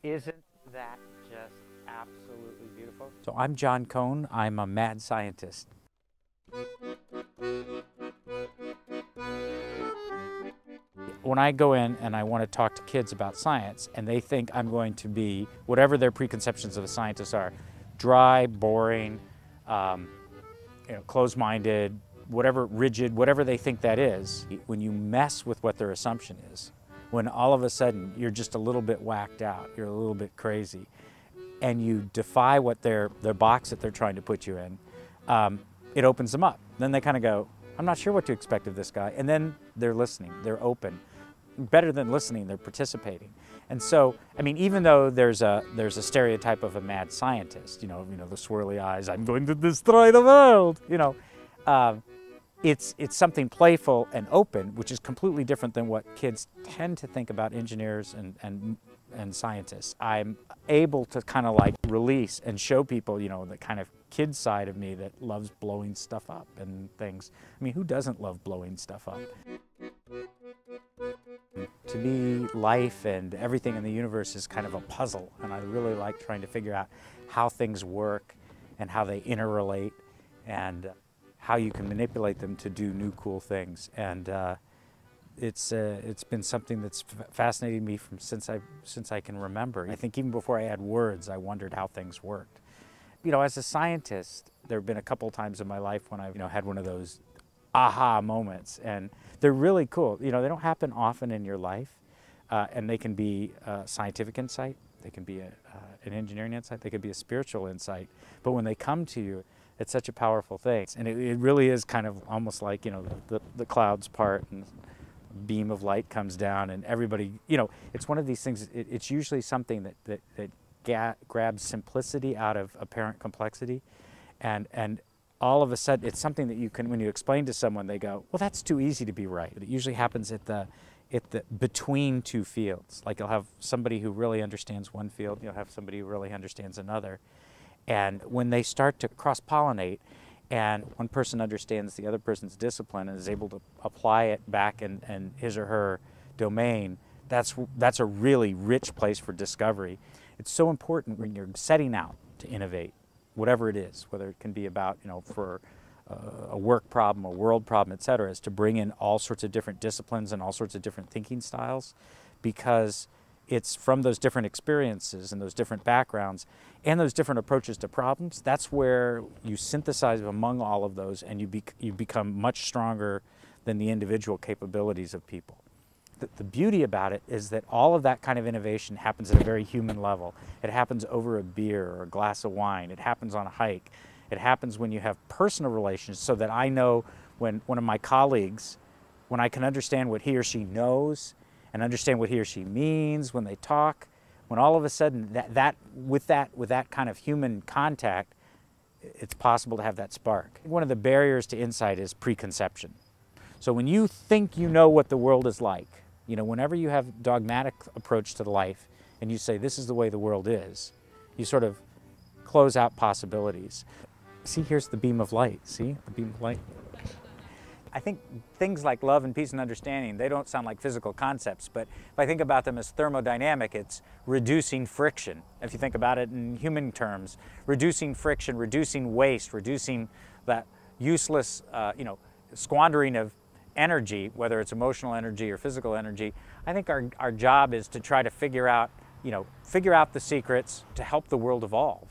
Isn't that just absolutely beautiful? So I'm John Cohn. I'm a mad scientist. When I go in and I want to talk to kids about science and they think I'm going to be, whatever their preconceptions of a scientist are, dry, boring, closed-minded, whatever, rigid, whatever they think that is, when you mess with what their assumption is, when all of a sudden you're just a little bit whacked out, you're a little bit crazy, and you defy what their box that they're trying to put you in, it opens them up. Then they kind of go, I'm not sure what to expect of this guy. And then they're listening, they're open. Better than listening, they're participating. And so, I mean, even though there's a stereotype of a mad scientist, the swirly eyes, I'm going to destroy the world, it's something playful and open, which is completely different than what kids tend to think about engineers and scientists. I'm able to kind of like release and show people, the kind of kid side of me that loves blowing stuff up and things. I mean, who doesn't love blowing stuff up? To me, life and everything in the universe is kind of a puzzle, and I really like trying to figure out how things work and how they interrelate and how you can manipulate them to do new cool things. And it's been something that's fascinated me since I can remember. I think even before I had words, I wondered how things worked. As a scientist, there have been a couple times in my life when I've had one of those aha moments, and they're really cool. They don't happen often in your life, and they can be scientific insight, they can be an engineering insight, they could be a spiritual insight, but when they come to you, it's such a powerful thing. And it really is kind of almost like, the clouds part and a beam of light comes down and everybody, it's one of these things, it's usually something that grabs simplicity out of apparent complexity, and all of a sudden it's something that you can, when you explain to someone, they go, well, that's too easy to be right. It usually happens at the between two fields. Like you'll have somebody who really understands one field, you'll have somebody who really understands another. And when they start to cross-pollinate and one person understands the other person's discipline and is able to apply it back in his or her domain, that's a really rich place for discovery. It's so important when you're setting out to innovate, whatever it is, whether it can be about, for a work problem, a world problem, et cetera, is to bring in all sorts of different disciplines and all sorts of different thinking styles, because it's from those different experiences and those different backgrounds and those different approaches to problems, that's where you synthesize among all of those and you become much stronger than the individual capabilities of people. The beauty about it is that all of that kind of innovation happens at a very human level. It happens over a beer or a glass of wine. It happens on a hike. It happens when you have personal relations, so that I know when one of my colleagues, when I can understand what he or she knows and understand what he or she means when they talk, when all of a sudden with that kind of human contact, it's possible to have that spark. One of the barriers to insight is preconception. So when you think you know what the world is like, whenever you have a dogmatic approach to life and you say this is the way the world is, you sort of close out possibilities. See, here's the beam of light. See the beam of light? I think things like love and peace and understanding, they don't sound like physical concepts, but if I think about them as thermodynamic, it's reducing friction. If you think about it in human terms, reducing friction, reducing waste, reducing that useless, squandering of energy, whether it's emotional energy or physical energy. I think our job is to try to figure out the secrets to help the world evolve.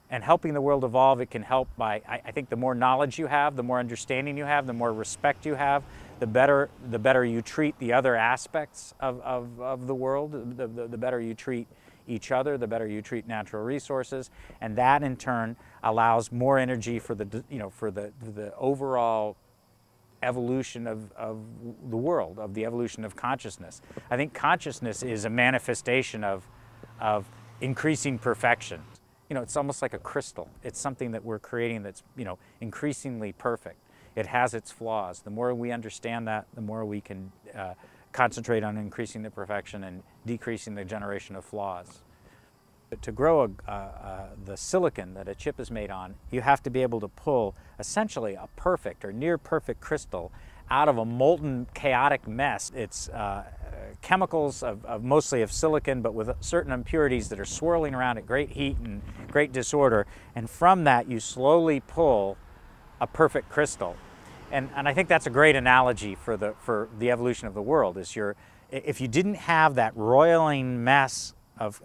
And helping the world evolve, it can help by, I think the more knowledge you have, the more understanding you have, the more respect you have, the better you treat the other aspects of the world, the better you treat each other, the better you treat natural resources, and that in turn allows more energy for the overall evolution of the world, of the evolution of consciousness. I think consciousness is a manifestation of increasing perfection. It's almost like a crystal. It's something that we're creating that's, increasingly perfect. It has its flaws. The more we understand that, the more we can concentrate on increasing the perfection and decreasing the generation of flaws. But to grow the silicon that a chip is made on, you have to be able to pull essentially a perfect or near perfect crystal out of a molten, chaotic mess. It's chemicals mostly of silicon, but with certain impurities that are swirling around at great heat and great disorder. And from that, you slowly pull a perfect crystal. And I think that's a great analogy for the evolution of the world. If you didn't have that roiling mess of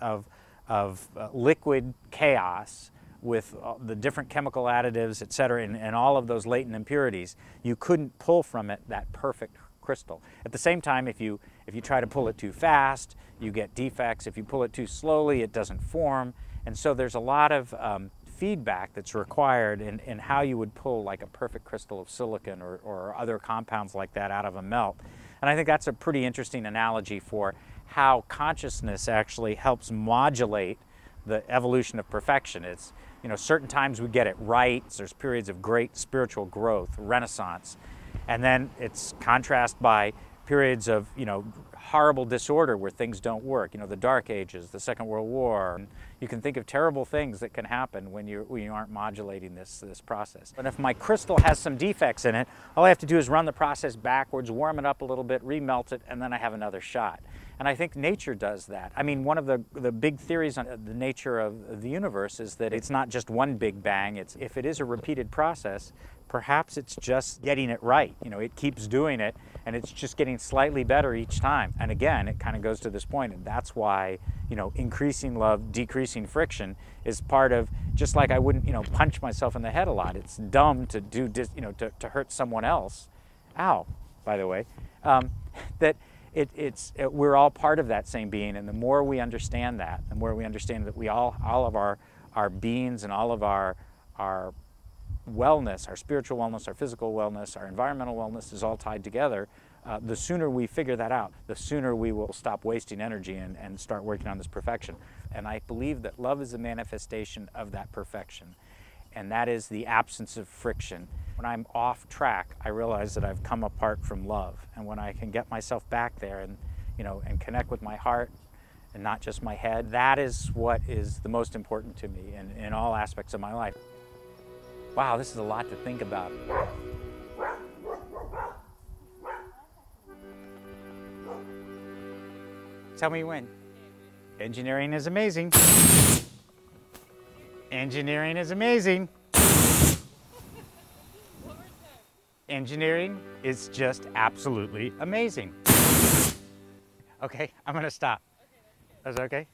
liquid chaos with the different chemical additives, et cetera, and all of those latent impurities, you couldn't pull from it that perfect crystal. At the same time, if you try to pull it too fast, you get defects. If you pull it too slowly, it doesn't form. And so there's a lot of feedback that's required in how you would pull like a perfect crystal of silicon or other compounds like that out of a melt. And I think that's a pretty interesting analogy for how consciousness actually helps modulate the evolution of perfection. It's, you know, certain times we get it right. There's periods of great spiritual growth, renaissance, and then it's contrast by periods of, you know, horrible disorder where things don't work. You know, the Dark Ages, the Second World War. You can think of terrible things that can happen when you aren't modulating this process. And if my crystal has some defects in it, all I have to do is run the process backwards, warm it up a little bit, remelt it, and then I have another shot. And I think nature does that. I mean, one of the big theories on the nature of the universe is that it's not just one big bang. If it is a repeated process, perhaps it's just getting it right. You know, it keeps doing it, and it's just getting slightly better each time. And again, it kind of goes to this point, and that's why, you know, increasing love, decreasing friction is part of, just like I wouldn't, you know, punch myself in the head a lot. It's dumb to do, you know, to hurt someone else. Ow, by the way. We're all part of that same being, and the more we understand that, the more we understand that we all of our beings and all of our wellness, our spiritual wellness, our physical wellness, our environmental wellness is all tied together, the sooner we figure that out, the sooner we will stop wasting energy and start working on this perfection. And I believe that love is a manifestation of that perfection, and that is the absence of friction. When I'm off track, I realize that I've come apart from love. And when I can get myself back there and, you know, and connect with my heart and not just my head, that is what is the most important to me in all aspects of my life. Wow, this is a lot to think about. Tell me when. Engineering is amazing. Engineering is amazing. Engineering is just absolutely amazing. Okay, I'm gonna stop. That's okay?